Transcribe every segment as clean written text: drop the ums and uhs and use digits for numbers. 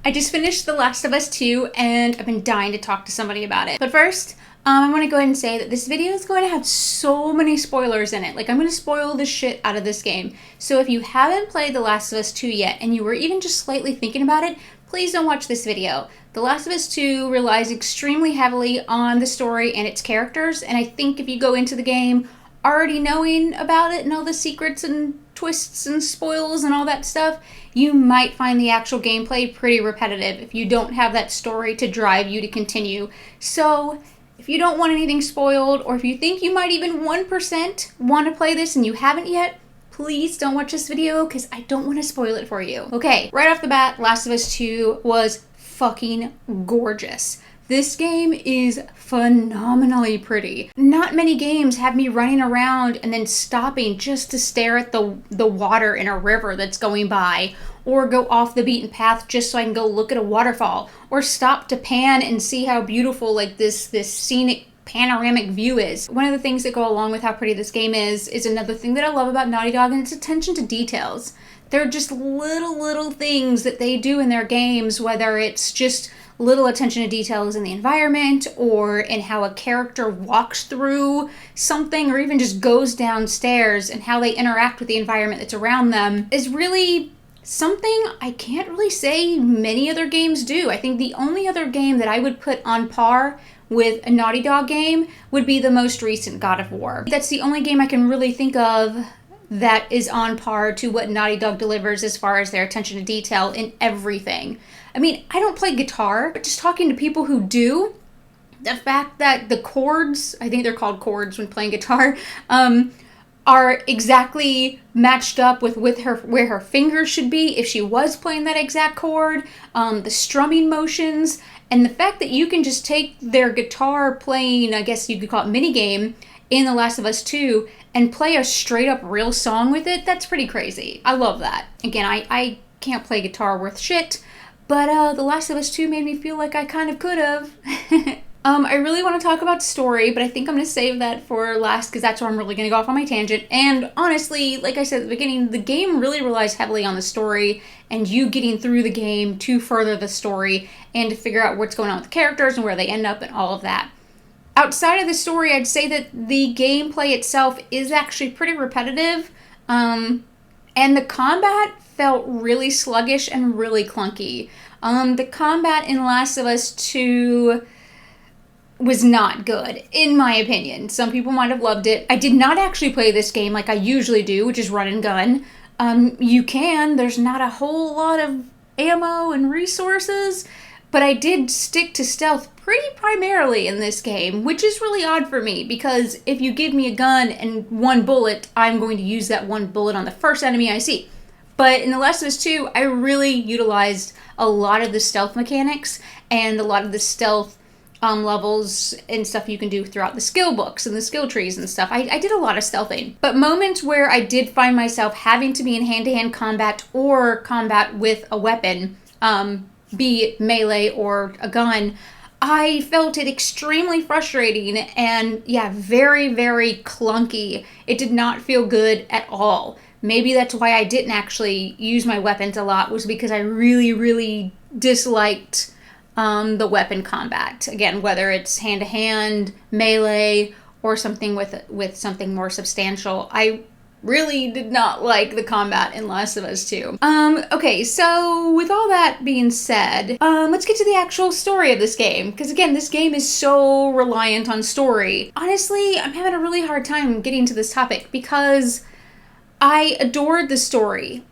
I just finished The Last of Us 2 and I've been dying to talk to somebody about it. But first, I want to go ahead and say that this video is going to have so many spoilers in it. Like, I'm going to spoil the shit out of this game. So if you haven't played The Last of Us 2 yet and you were even just slightly thinking about it, please don't watch this video. The Last of Us 2 relies extremely heavily on the story and its characters, and I think if you go into the game already knowing about it and all the secrets and twists and spoils and all that stuff, you might find the actual gameplay pretty repetitive if you don't have that story to drive you to continue. So if you don't want anything spoiled, or if you think you might even 1% want to play this and you haven't yet, please don't watch this video because I don't want to spoil it for you. Okay, right off the bat, Last of Us 2 was fucking gorgeous. This game is phenomenally pretty. Not many games have me running around and then stopping just to stare at the water in a river that's going by, or go off the beaten path just so I can go look at a waterfall, or stop to pan and see how beautiful like this scenic panoramic view is. One of the things that go along with how pretty this game is another thing that I love about Naughty Dog, and it's attention to details. They're just little things that they do in their games, whether it's just little attention to details in the environment or in how a character walks through something or even just goes downstairs and how they interact with the environment that's around them is really something I can't really say many other games do. I think the only other game that I would put on par with a Naughty Dog game would be the most recent God of War. That's the only game I can really think of that is on par to what Naughty Dog delivers as far as their attention to detail in everything. I mean, I don't play guitar, but just talking to people who do, the fact that the chords, I think they're called chords when playing guitar, are exactly matched up with her where her fingers should be if she was playing that exact chord, the strumming motions, and the fact that you can just take their guitar playing, I guess you could call it minigame, in The Last of Us 2 and play a straight up real song with it, that's pretty crazy. I love that. Again, I can't play guitar worth shit, but The Last of Us 2 made me feel like I kind of could have. I really want to talk about story, but I think I'm going to save that for last because that's where I'm really going to go off on my tangent. And honestly, like I said at the beginning, the game really relies heavily on the story and you getting through the game to further the story and to figure out what's going on with the characters and where they end up and all of that. Outside of the story, I'd say that the gameplay itself is actually pretty repetitive, and the combat felt really sluggish and really clunky. The combat in Last of Us 2 was not good, in my opinion. Some people might have loved it. I did not actually play this game like I usually do, which is run and gun. There's not a whole lot of ammo and resources, but I did stick to stealth pretty primarily in this game, which is really odd for me, because if you give me a gun and one bullet, I'm going to use that one bullet on the first enemy I see. But in The Last of Us 2, I really utilized a lot of the stealth mechanics and a lot of the stealth levels and stuff you can do throughout the skill books and the skill trees and stuff. I did a lot of stealthing. But moments where I did find myself having to be in hand-to-hand combat or combat with a weapon, be it melee or a gun, I felt it extremely frustrating and very, very clunky. It did not feel good at all. Maybe that's why I didn't actually use my weapons a lot, was because I really, really disliked the weapon combat. Again, whether it's hand-to-hand, melee, or something with something more substantial. I really did not like the combat in Last of Us 2. Okay, so with all that being said, let's get to the actual story of this game. Because again, this game is so reliant on story. Honestly, I'm having a really hard time getting to this topic because I adored the story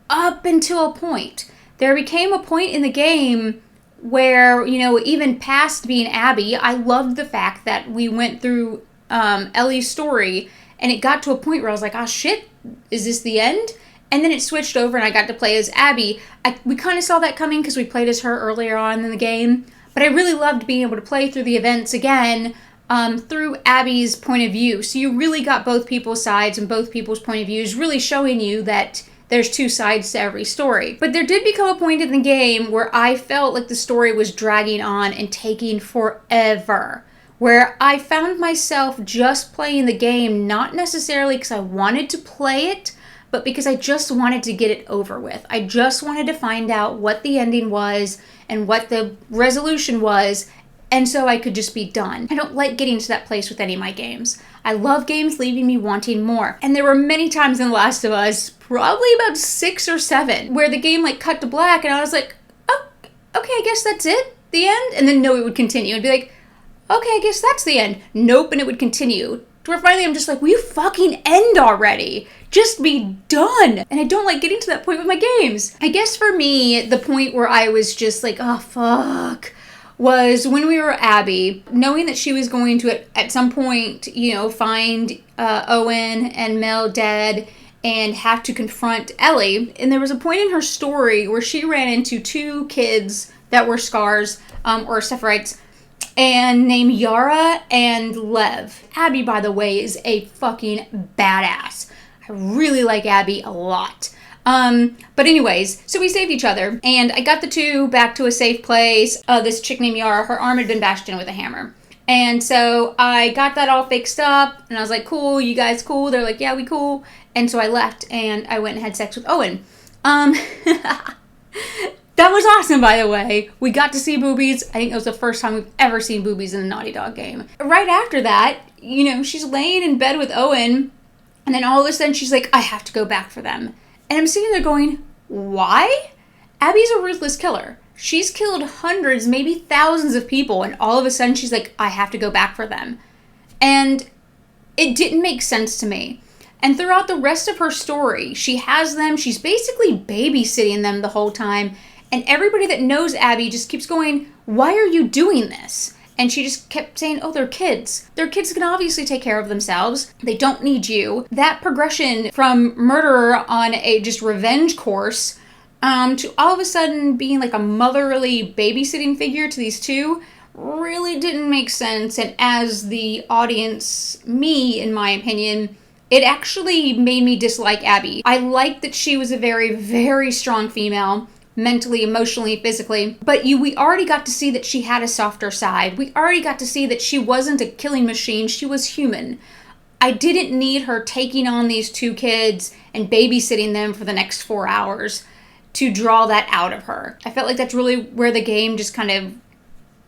up until a point. There became a point in the game where, even past being Abby, I loved the fact that we went through Ellie's story, and it got to a point where I was like, oh shit, is this the end? And then it switched over and I got to play as Abby. We kind of saw that coming because we played as her earlier on in the game, but I really loved being able to play through the events again through Abby's point of view. So you really got both people's sides and both people's point of views, really showing you that there's two sides to every story. But there did become a point in the game where I felt like the story was dragging on and taking forever, where I found myself just playing the game, not necessarily because I wanted to play it, but because I just wanted to get it over with. I just wanted to find out what the ending was and what the resolution was, and so I could just be done. I don't like getting to that place with any of my games. I love games leaving me wanting more. And there were many times in The Last of Us, probably about 6 or 7, where the game like cut to black and I was like, oh, okay, I guess that's it? The end? And then no, it would continue. It'd be like, okay, I guess that's the end. Nope, and it would continue. To where finally I'm just like, will you fucking end already? Just be done. And I don't like getting to that point with my games. I guess for me, the point where I was just like, oh, fuck, was when we were Abby, knowing that she was going to, at some point, you know, find Owen and Mel dead and have to confront Ellie. And there was a point in her story where she ran into 2 kids that were scars, or Sephiroths, and named Yara and Lev. Abby, by the way, is a fucking badass. I really like Abby a lot. But anyways, so we saved each other, and I got the 2 back to a safe place. This chick named Yara, her arm had been bashed in with a hammer. And so I got that all fixed up, and I was like, cool, you guys cool? They're like, yeah, we cool. And so I left, and I went and had sex with Owen. That was awesome, by the way. We got to see boobies. I think that was the first time we've ever seen boobies in a Naughty Dog game. Right after that, you know, she's laying in bed with Owen, and then all of a sudden she's like, I have to go back for them. And I'm sitting there going, why? Abby's a ruthless killer. She's killed hundreds, maybe thousands of people, and all of a sudden she's like, I have to go back for them. And it didn't make sense to me. And throughout the rest of her story, she has them, she's basically babysitting them the whole time, and everybody that knows Abby just keeps going, why are you doing this? And she just kept saying, oh, they're kids. Their kids can obviously take care of themselves. They don't need you. That progression from murderer on a just revenge course to all of a sudden being like a motherly babysitting figure to these 2 really didn't make sense. And as the audience, me, in my opinion, it actually made me dislike Abby. I liked that she was a very, very strong female, mentally, emotionally, physically. But we already got to see that she had a softer side. We already got to see that she wasn't a killing machine. She was human. I didn't need her taking on these 2 kids and babysitting them for the next 4 hours to draw that out of her. I felt like that's really where the game just kind of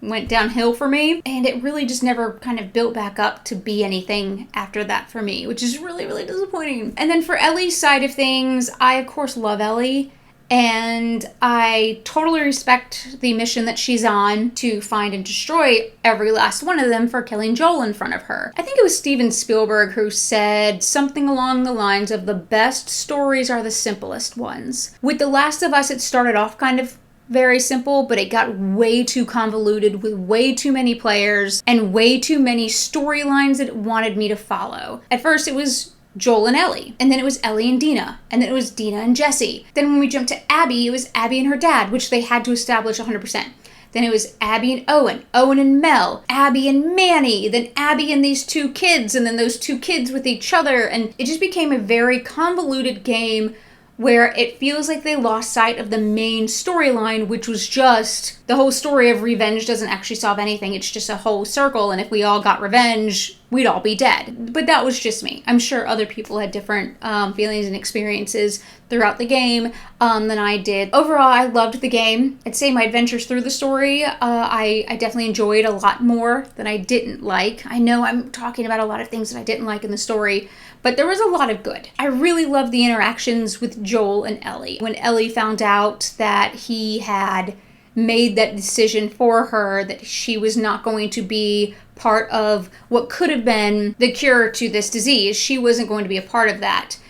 went downhill for me. And it really just never kind of built back up to be anything after that for me, which is really, really disappointing. And then for Ellie's side of things, I, of course, love Ellie. And I totally respect the mission that she's on to find and destroy every last one of them for killing Joel in front of her. I think it was Steven Spielberg who said something along the lines of the best stories are the simplest ones. With The Last of Us, it started off kind of very simple, but it got way too convoluted with way too many players and way too many storylines that it wanted me to follow. At first, it was Joel and Ellie, and then it was Ellie and Dina, and then it was Dina and Jesse. Then when we jumped to Abby, it was Abby and her dad, which they had to establish 100%. Then it was Abby and Owen, Owen and Mel, Abby and Manny, then Abby and these 2 kids, and then those 2 kids with each other, and it just became a very convoluted game where it feels like they lost sight of the main storyline, which was just the whole story of revenge doesn't actually solve anything. It's just a whole circle, and if we all got revenge, we'd all be dead. But that was just me. I'm sure other people had different feelings and experiences throughout the game than I did. Overall, I loved the game. I'd say my adventures through the story, I definitely enjoyed a lot more than I didn't like. I know I'm talking about a lot of things that I didn't like in the story, but there was a lot of good. I really loved the interactions with Joel and Ellie. When Ellie found out that he had made that decision for her, that she was not going to be part of what could have been the cure to this disease. She wasn't going to be a part of that.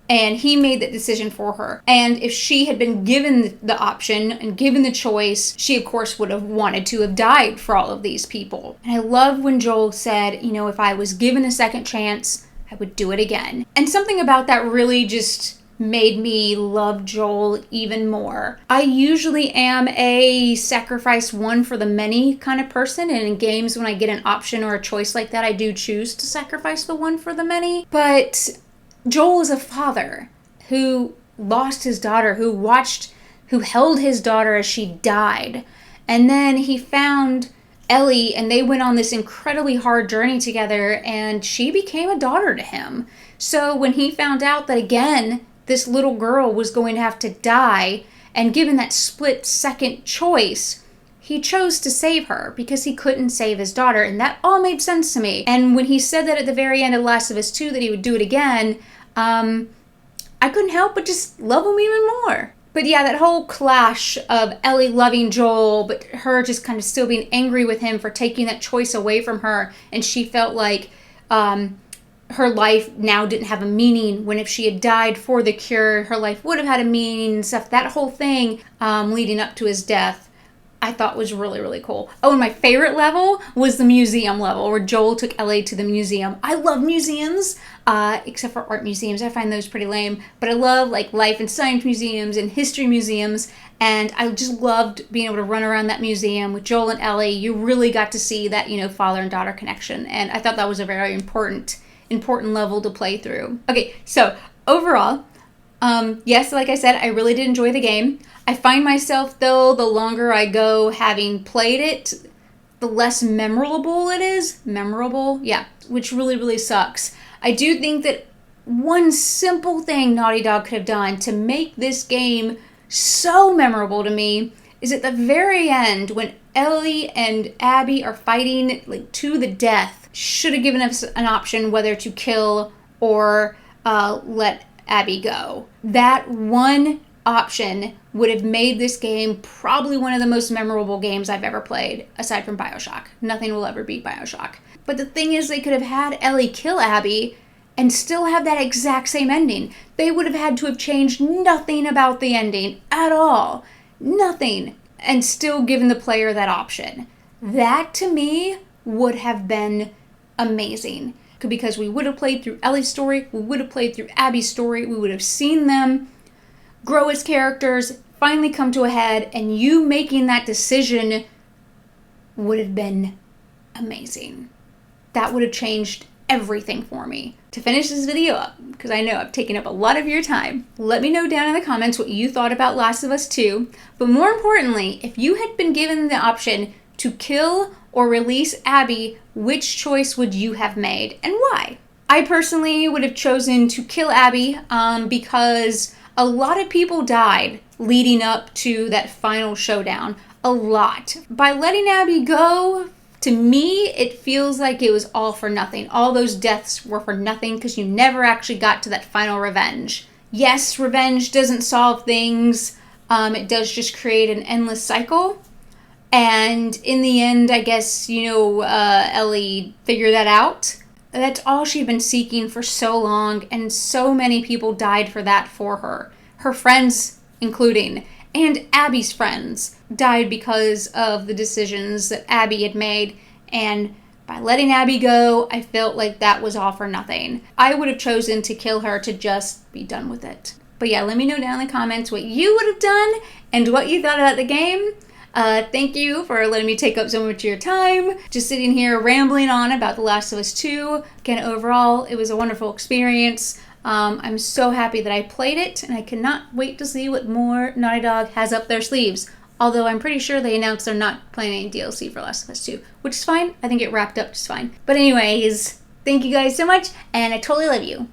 And he made that decision for her. And if she had been given the option and given the choice, she of course would have wanted to have died for all of these people. And I love when Joel said, you know, if I was given a second chance, I would do it again. And something about that really just made me love Joel even more. I usually am a sacrifice one for the many kind of person, and in games when I get an option or a choice like that, I do choose to sacrifice the one for the many. But Joel is a father who lost his daughter, who held his daughter as she died, and then he found Ellie, and they went on this incredibly hard journey together, and she became a daughter to him. So when he found out that, again, this little girl was going to have to die, and given that split-second choice, he chose to save her because he couldn't save his daughter, and that all made sense to me. And when he said that at the very end of Last of Us 2 that he would do it again, I couldn't help but just love him even more. But yeah, that whole clash of Ellie loving Joel, but her just kind of still being angry with him for taking that choice away from her, and she felt like her life now didn't have a meaning, when if she had died for the cure, her life would have had a meaning and stuff. That whole thing leading up to his death, I thought was really, really cool. Oh, and my favorite level was the museum level, where Joel took Ellie to the museum. I love museums, except for art museums. I find those pretty lame. But I love like life and science museums and history museums. And I just loved being able to run around that museum with Joel and Ellie. You really got to see that, father and daughter connection. And I thought that was a very important level to play through. Okay, so overall, yes, like I said, I really did enjoy the game. I find myself, though, the longer I go having played it, the less memorable it is. Memorable? Yeah, which really, really sucks. I do think that one simple thing Naughty Dog could have done to make this game so memorable to me is at the very end, when Ellie and Abby are fighting like to the death, should have given us an option whether to kill or let Abby go. That one option would have made this game probably one of the most memorable games I've ever played, aside from BioShock. Nothing will ever beat BioShock. But the thing is, they could have had Ellie kill Abby and still have that exact same ending. They would have had to have changed nothing about the ending at all. Nothing. And still given the player that option. That, to me, would have been amazing. Because we would have played through Ellie's story, we would have played through Abby's story, we would have seen them grow as characters, finally come to a head, and you making that decision would have been amazing. That would have changed everything for me. To finish this video up, because I know I've taken up a lot of your time, let me know down in the comments what you thought about Last of Us 2, but more importantly, if you had been given the option to kill or release Abby, which choice would you have made and why? I personally would have chosen to kill Abby because a lot of people died leading up to that final showdown. A lot. By letting Abby go, to me, it feels like it was all for nothing. All those deaths were for nothing because you never actually got to that final revenge. Yes, revenge doesn't solve things. It does just create an endless cycle. And in the end, I guess, Ellie figured that out. That's all she'd been seeking for so long, and so many people died for that for her. Her friends including, and Abby's friends died because of the decisions that Abby had made, and by letting Abby go, I felt like that was all for nothing. I would have chosen to kill her to just be done with it. But yeah, let me know down in the comments what you would have done and what you thought about the game. Thank you for letting me take up so much of your time, just sitting here rambling on about The Last of Us 2. Again, overall, it was a wonderful experience. I'm so happy that I played it, and I cannot wait to see what more Naughty Dog has up their sleeves. Although I'm pretty sure they announced they're not planning any DLC for Last of Us 2, which is fine. I think it wrapped up just fine. But anyways, thank you guys so much, and I totally love you.